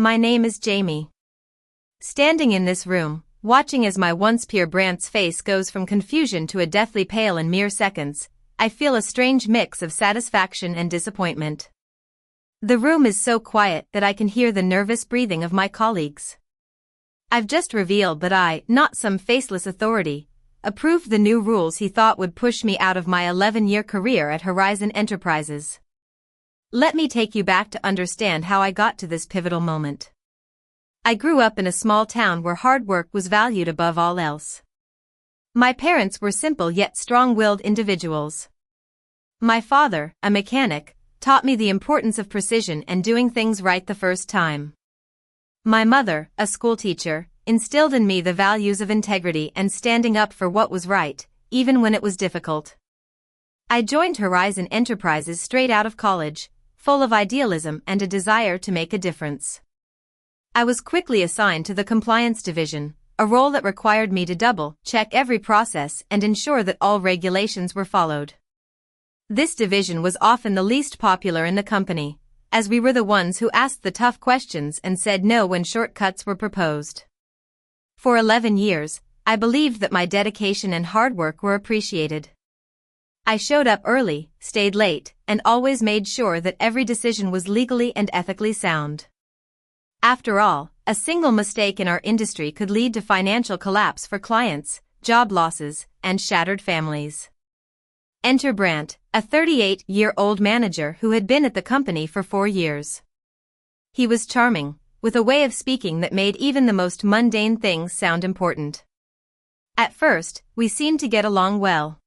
My name is Jamie. Standing in this room, watching as my once peer Brant's face goes from confusion to a deathly pale in mere seconds, I feel a strange mix of satisfaction and disappointment. The room is so quiet that I can hear the nervous breathing of my colleagues. I've just revealed that I, not some faceless authority, approved the new rules he thought would push me out of my 11-year career at Horizon Enterprises. Let me take you back to understand how I got to this pivotal moment. I grew up in a small town where hard work was valued above all else. My parents were simple yet strong-willed individuals. My father, a mechanic, taught me the importance of precision and doing things right the first time. My mother, a schoolteacher, instilled in me the values of integrity and standing up for what was right, even when it was difficult. I joined Horizon Enterprises straight out of college, full of idealism and a desire to make a difference. I was quickly assigned to the compliance division, a role that required me to double-check every process and ensure that all regulations were followed. This division was often the least popular in the company, as we were the ones who asked the tough questions and said no when shortcuts were proposed. For 11 years, I believed that my dedication and hard work were appreciated. I showed up early, stayed late, and always made sure that every decision was legally and ethically sound. After all, a single mistake in our industry could lead to financial collapse for clients, job losses, and shattered families. Enter Brant, a 38-year-old manager who had been at the company for 4 years. He was charming, with a way of speaking that made even the most mundane things sound important. At first, we seemed to get along well.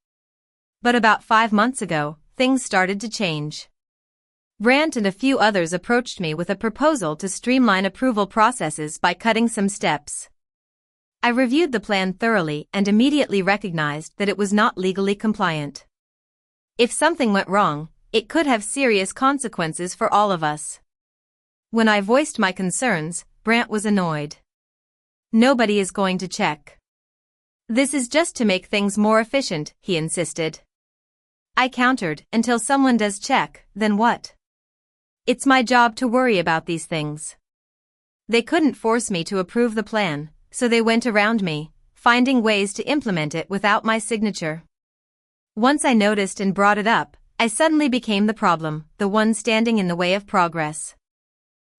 But about 5 months ago, things started to change. Brant and a few others approached me with a proposal to streamline approval processes by cutting some steps. I reviewed the plan thoroughly and immediately recognized that it was not legally compliant. If something went wrong, it could have serious consequences for all of us. When I voiced my concerns, Brant was annoyed. Nobody is going to check. This is just to make things more efficient, he insisted. I countered, until someone does check, then what? It's my job to worry about these things. They couldn't force me to approve the plan, so they went around me, finding ways to implement it without my signature. Once I noticed and brought it up, I suddenly became the problem, the one standing in the way of progress.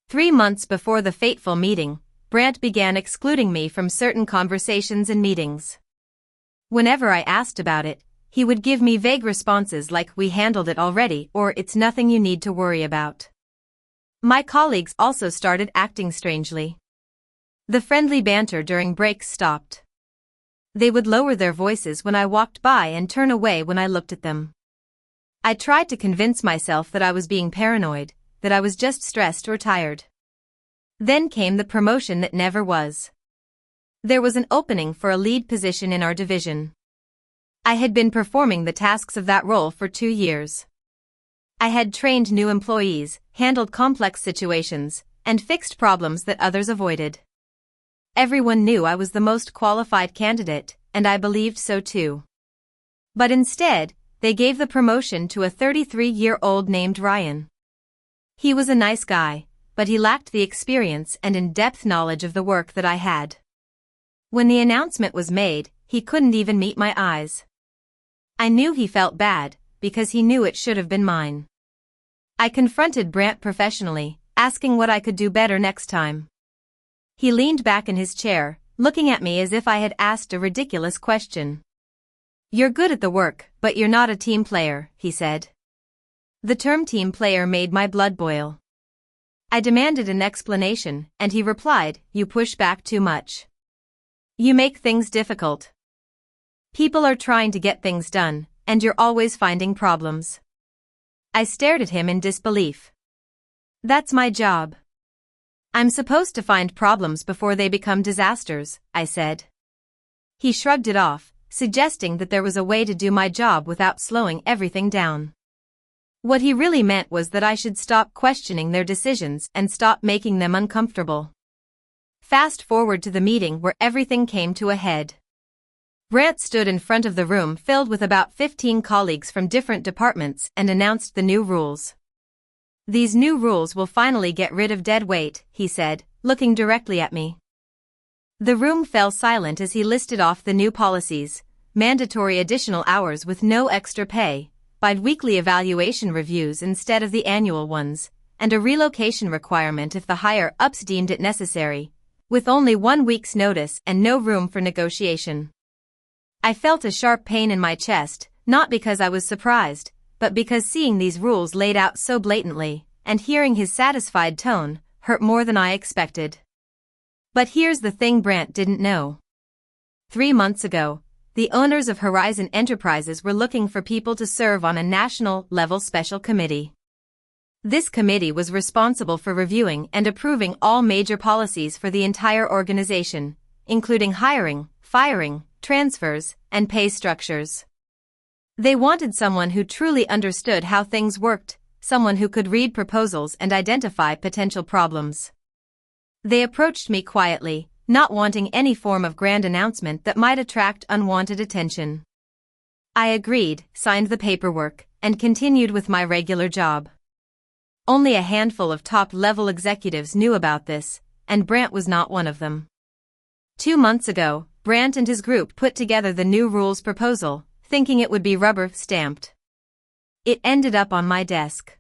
3 months before the fateful meeting, Brant began excluding me from certain conversations and meetings. Whenever I asked about it, he would give me vague responses like "we handled it already" or "it's nothing you need to worry about." My colleagues also started acting strangely. The friendly banter during breaks stopped. They would lower their voices when I walked by and turn away when I looked at them. I tried to convince myself that I was being paranoid, that I was just stressed or tired. Then came the promotion that never was. There was an opening for a lead position in our division. I had been performing the tasks of that role for 2 years. I had trained new employees, handled complex situations, and fixed problems that others avoided. Everyone knew I was the most qualified candidate, and I believed so too. But instead, they gave the promotion to a 33-year-old named Ryan. He was a nice guy, but he lacked the experience and in-depth knowledge of the work that I had. When the announcement was made, he couldn't even meet my eyes. I knew he felt bad, because he knew it should have been mine. I confronted Brant professionally, asking what I could do better next time. He leaned back in his chair, looking at me as if I had asked a ridiculous question. "You're good at the work, but you're not a team player," he said. The term team player made my blood boil. I demanded an explanation, and he replied, "You push back too much. You make things difficult. People are trying to get things done, and you're always finding problems." I stared at him in disbelief. "That's my job. I'm supposed to find problems before they become disasters," I said. He shrugged it off, suggesting that there was a way to do my job without slowing everything down. What he really meant was that I should stop questioning their decisions and stop making them uncomfortable. Fast forward to the meeting where everything came to a head. Brant stood in front of the room filled with about 15 colleagues from different departments and announced the new rules. "These new rules will finally get rid of dead weight," he said, looking directly at me. The room fell silent as he listed off the new policies: mandatory additional hours with no extra pay, bi-weekly evaluation reviews instead of the annual ones, and a relocation requirement if the higher-ups deemed it necessary, with only 1 week's notice and no room for negotiation. I felt a sharp pain in my chest, not because I was surprised, but because seeing these rules laid out so blatantly, and hearing his satisfied tone, hurt more than I expected. But here's the thing Brant didn't know. 3 months ago, the owners of Horizon Enterprises were looking for people to serve on a national-level special committee. This committee was responsible for reviewing and approving all major policies for the entire organization, including hiring, firing, transfers, and pay structures. They wanted someone who truly understood how things worked, someone who could read proposals and identify potential problems. They approached me quietly, not wanting any form of grand announcement that might attract unwanted attention. I agreed, signed the paperwork, and continued with my regular job. Only a handful of top-level executives knew about this, and Brant was not one of them. 2 months ago, Brant and his group put together the new rules proposal, thinking it would be rubber-stamped. It ended up on my desk.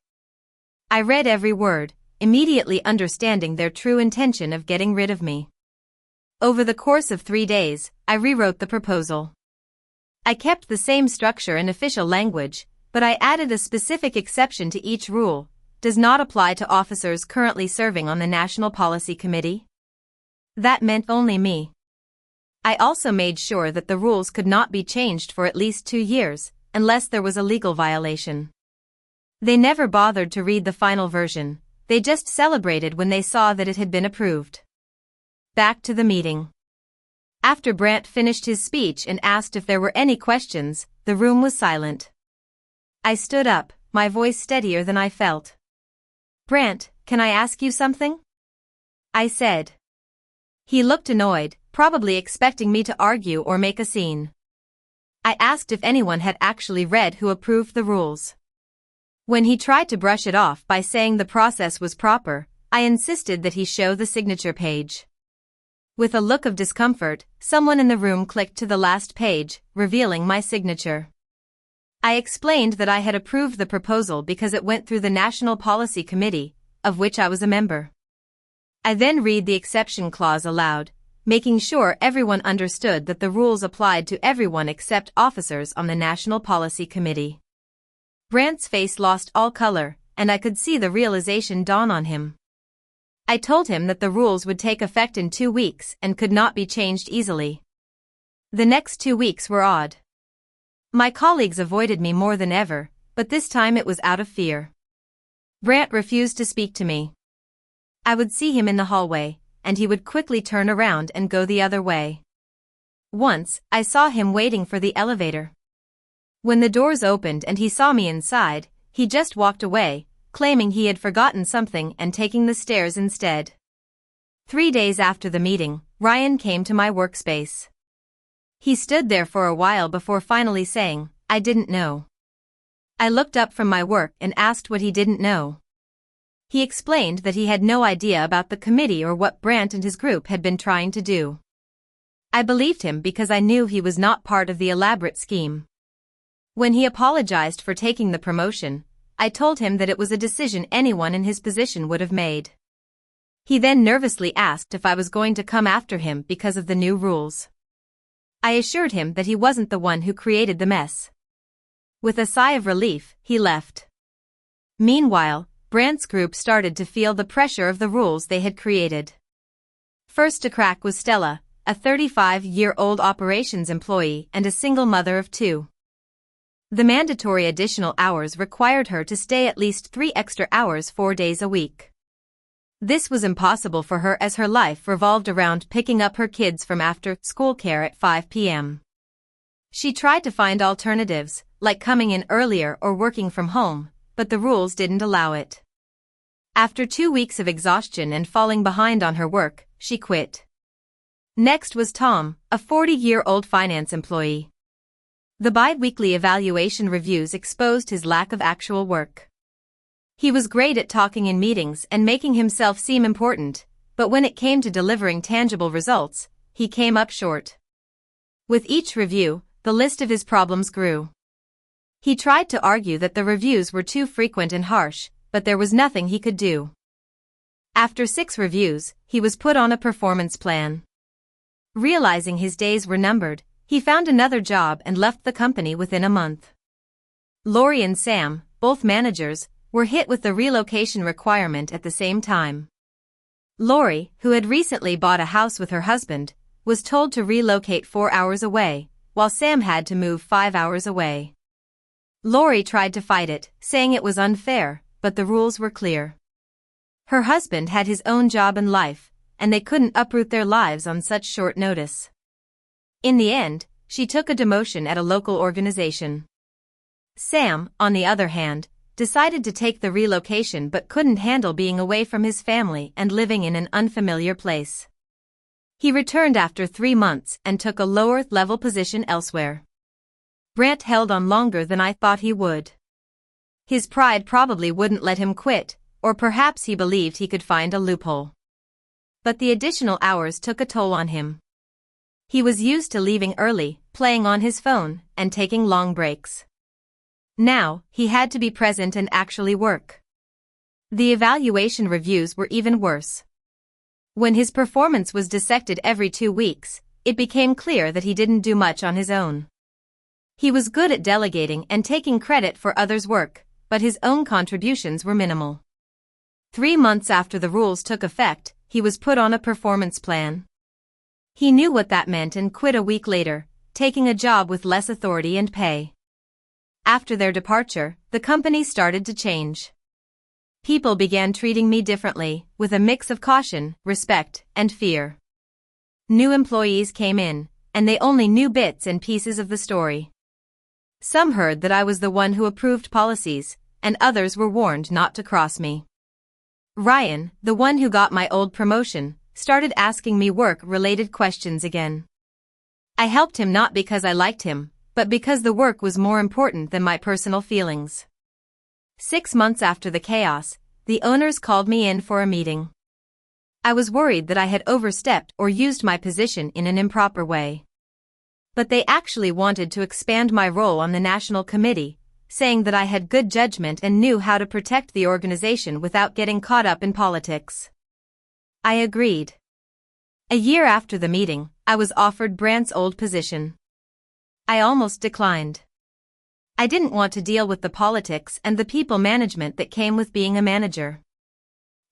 I read every word, immediately understanding their true intention of getting rid of me. Over the course of 3 days, I rewrote the proposal. I kept the same structure and official language, but I added a specific exception to each rule: does not apply to officers currently serving on the National Policy Committee. That meant only me. I also made sure that the rules could not be changed for at least 2 years, unless there was a legal violation. They never bothered to read the final version, they just celebrated when they saw that it had been approved. Back to the meeting. After Brant finished his speech and asked if there were any questions, the room was silent. I stood up, my voice steadier than I felt. "Brant, can I ask you something?" I said. He looked annoyed, probably expecting me to argue or make a scene. I asked if anyone had actually read who approved the rules. When he tried to brush it off by saying the process was proper, I insisted that he show the signature page. With a look of discomfort, someone in the room clicked to the last page, revealing my signature. I explained that I had approved the proposal because it went through the National Policy Committee, of which I was a member. I then read the exception clause aloud, making sure everyone understood that the rules applied to everyone except officers on the National Policy Committee. Brant's face lost all color, and I could see the realization dawn on him. I told him that the rules would take effect in 2 weeks and could not be changed easily. The next 2 weeks were odd. My colleagues avoided me more than ever, but this time it was out of fear. Brant refused to speak to me. I would see him in the hallway, and he would quickly turn around and go the other way. Once, I saw him waiting for the elevator. When the doors opened and he saw me inside, he just walked away, claiming he had forgotten something and taking the stairs instead. 3 days after the meeting, Ryan came to my workspace. He stood there for a while before finally saying, "I didn't know." I looked up from my work and asked what he didn't know. He explained that he had no idea about the committee or what Brant and his group had been trying to do. I believed him because I knew he was not part of the elaborate scheme. When he apologized for taking the promotion, I told him that it was a decision anyone in his position would have made. He then nervously asked if I was going to come after him because of the new rules. I assured him that he wasn't the one who created the mess. With a sigh of relief, he left. Meanwhile, Brant's group started to feel the pressure of the rules they had created. First to crack was Stella, a 35-year-old operations employee and a single mother of 2. The mandatory additional hours required her to stay at least 3 extra hours 4 days a week. This was impossible for her as her life revolved around picking up her kids from after-school care at 5 p.m. She tried to find alternatives, like coming in earlier or working from home, but the rules didn't allow it. After 2 weeks of exhaustion and falling behind on her work, she quit. Next was Tom, a 40-year-old finance employee. The bi-weekly evaluation reviews exposed his lack of actual work. He was great at talking in meetings and making himself seem important, but when it came to delivering tangible results, he came up short. With each review, the list of his problems grew. He tried to argue that the reviews were too frequent and harsh, but there was nothing he could do. After 6 reviews, he was put on a performance plan. Realizing his days were numbered, he found another job and left the company within a month. Lori and Sam, both managers, were hit with the relocation requirement at the same time. Lori, who had recently bought a house with her husband, was told to relocate 4 hours away, while Sam had to move 5 hours away. Lori tried to fight it, saying it was unfair, but the rules were clear. Her husband had his own job and life, and they couldn't uproot their lives on such short notice. In the end, she took a demotion at a local organization. Sam, on the other hand, decided to take the relocation but couldn't handle being away from his family and living in an unfamiliar place. He returned after 3 months and took a lower-level position elsewhere. Brant held on longer than I thought he would. His pride probably wouldn't let him quit, or perhaps he believed he could find a loophole. But the additional hours took a toll on him. He was used to leaving early, playing on his phone, and taking long breaks. Now, he had to be present and actually work. The evaluation reviews were even worse. When his performance was dissected every 2 weeks, it became clear that he didn't do much on his own. He was good at delegating and taking credit for others' work, but his own contributions were minimal. 3 months after the rules took effect, he was put on a performance plan. He knew what that meant and quit a week later, taking a job with less authority and pay. After their departure, the company started to change. People began treating me differently, with a mix of caution, respect, and fear. New employees came in, and they only knew bits and pieces of the story. Some heard that I was the one who approved policies, and others were warned not to cross me. Ryan, the one who got my old promotion, started asking me work-related questions again. I helped him not because I liked him, but because the work was more important than my personal feelings. 6 months after the chaos, the owners called me in for a meeting. I was worried that I had overstepped or used my position in an improper way. But they actually wanted to expand my role on the national committee, saying that I had good judgment and knew how to protect the organization without getting caught up in politics. I agreed. A year after the meeting, I was offered Brant's old position. I almost declined. I didn't want to deal with the politics and the people management that came with being a manager.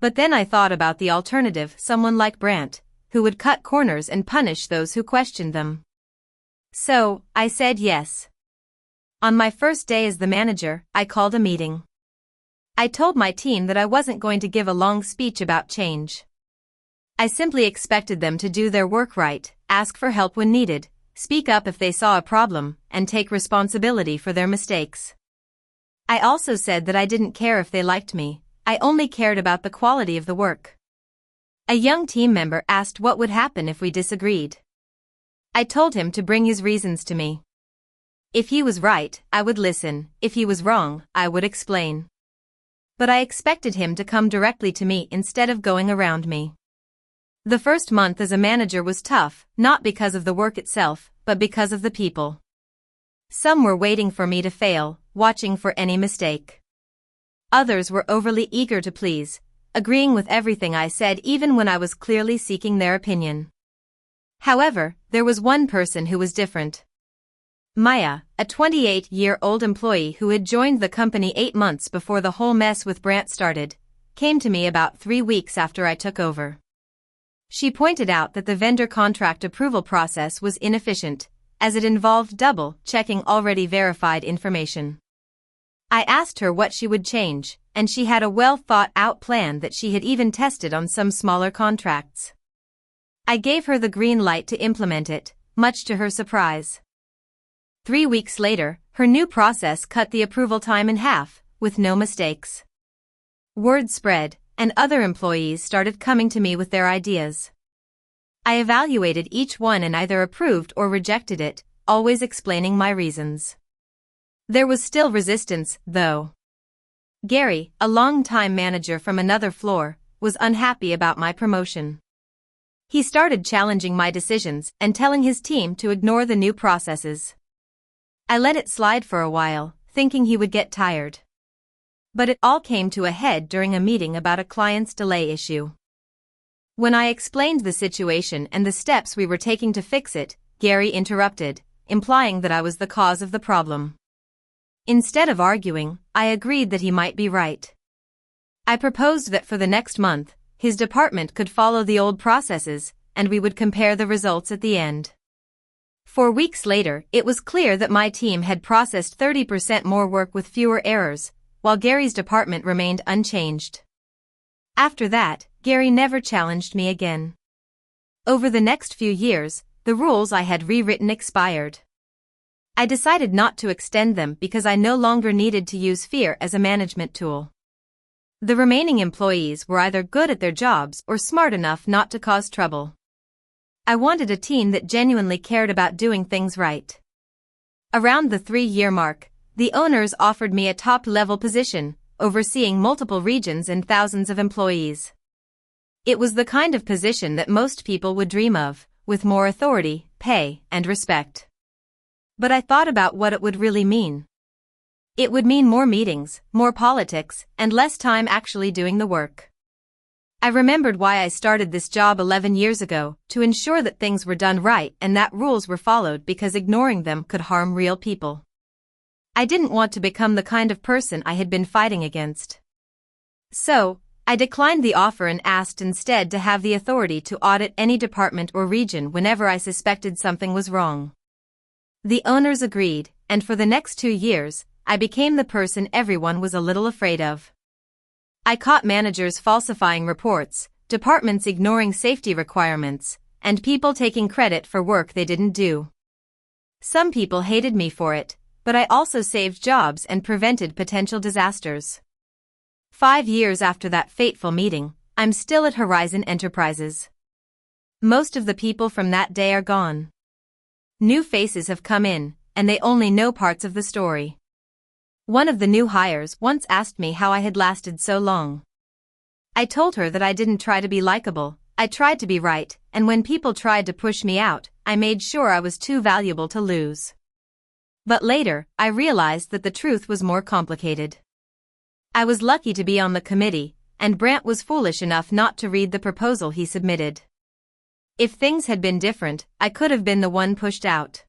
But then I thought about the alternative, someone like Brant, who would cut corners and punish those who questioned them. So, I said yes. On my first day as the manager, I called a meeting. I told my team that I wasn't going to give a long speech about change. I simply expected them to do their work right, ask for help when needed, speak up if they saw a problem, and take responsibility for their mistakes. I also said that I didn't care if they liked me, I only cared about the quality of the work. A young team member asked what would happen if we disagreed. I told him to bring his reasons to me. If he was right, I would listen, if he was wrong, I would explain. But I expected him to come directly to me instead of going around me. The first month as a manager was tough, not because of the work itself, but because of the people. Some were waiting for me to fail, watching for any mistake. Others were overly eager to please, agreeing with everything I said even when I was clearly seeking their opinion. However, there was one person who was different. Maya, a 28-year-old employee who had joined the company 8 months before the whole mess with Brant started, came to me about 3 weeks after I took over. She pointed out that the vendor contract approval process was inefficient, as it involved double-checking already verified information. I asked her what she would change, and she had a well-thought-out plan that she had even tested on some smaller contracts. I gave her the green light to implement it, much to her surprise. 3 weeks later, her new process cut the approval time in half, with no mistakes. Word spread, and other employees started coming to me with their ideas. I evaluated each one and either approved or rejected it, always explaining my reasons. There was still resistance, though. Gary, a long-time manager from another floor, was unhappy about my promotion. He started challenging my decisions and telling his team to ignore the new processes. I let it slide for a while, thinking he would get tired. But it all came to a head during a meeting about a client's delay issue. When I explained the situation and the steps we were taking to fix it, Gary interrupted, implying that I was the cause of the problem. Instead of arguing, I agreed that he might be right. I proposed that for the next month, his department could follow the old processes, and we would compare the results at the end. 4 weeks later, it was clear that my team had processed 30% more work with fewer errors, while Gary's department remained unchanged. After that, Gary never challenged me again. Over the next few years, the rules I had rewritten expired. I decided not to extend them because I no longer needed to use fear as a management tool. The remaining employees were either good at their jobs or smart enough not to cause trouble. I wanted a team that genuinely cared about doing things right. Around the 3-year mark, the owners offered me a top-level position, overseeing multiple regions and thousands of employees. It was the kind of position that most people would dream of, with more authority, pay, and respect. But I thought about what it would really mean. It would mean more meetings, more politics, and less time actually doing the work. I remembered why I started this job 11 years ago, to ensure that things were done right and that rules were followed, because ignoring them could harm real people. I didn't want to become the kind of person I had been fighting against. So, I declined the offer and asked instead to have the authority to audit any department or region whenever I suspected something was wrong. The owners agreed, and for the next 2 years, I became the person everyone was a little afraid of. I caught managers falsifying reports, departments ignoring safety requirements, and people taking credit for work they didn't do. Some people hated me for it, but I also saved jobs and prevented potential disasters. 5 years after that fateful meeting, I'm still at Horizon Enterprises. Most of the people from that day are gone. New faces have come in, and they only know parts of the story. One of the new hires once asked me how I had lasted so long. I told her that I didn't try to be likable, I tried to be right, and when people tried to push me out, I made sure I was too valuable to lose. But later, I realized that the truth was more complicated. I was lucky to be on the committee, and Brant was foolish enough not to read the proposal he submitted. If things had been different, I could have been the one pushed out.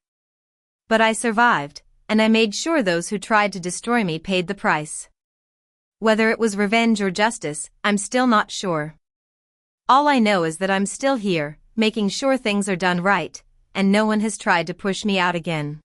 But I survived, and I made sure those who tried to destroy me paid the price. Whether it was revenge or justice, I'm still not sure. All I know is that I'm still here, making sure things are done right, and no one has tried to push me out again.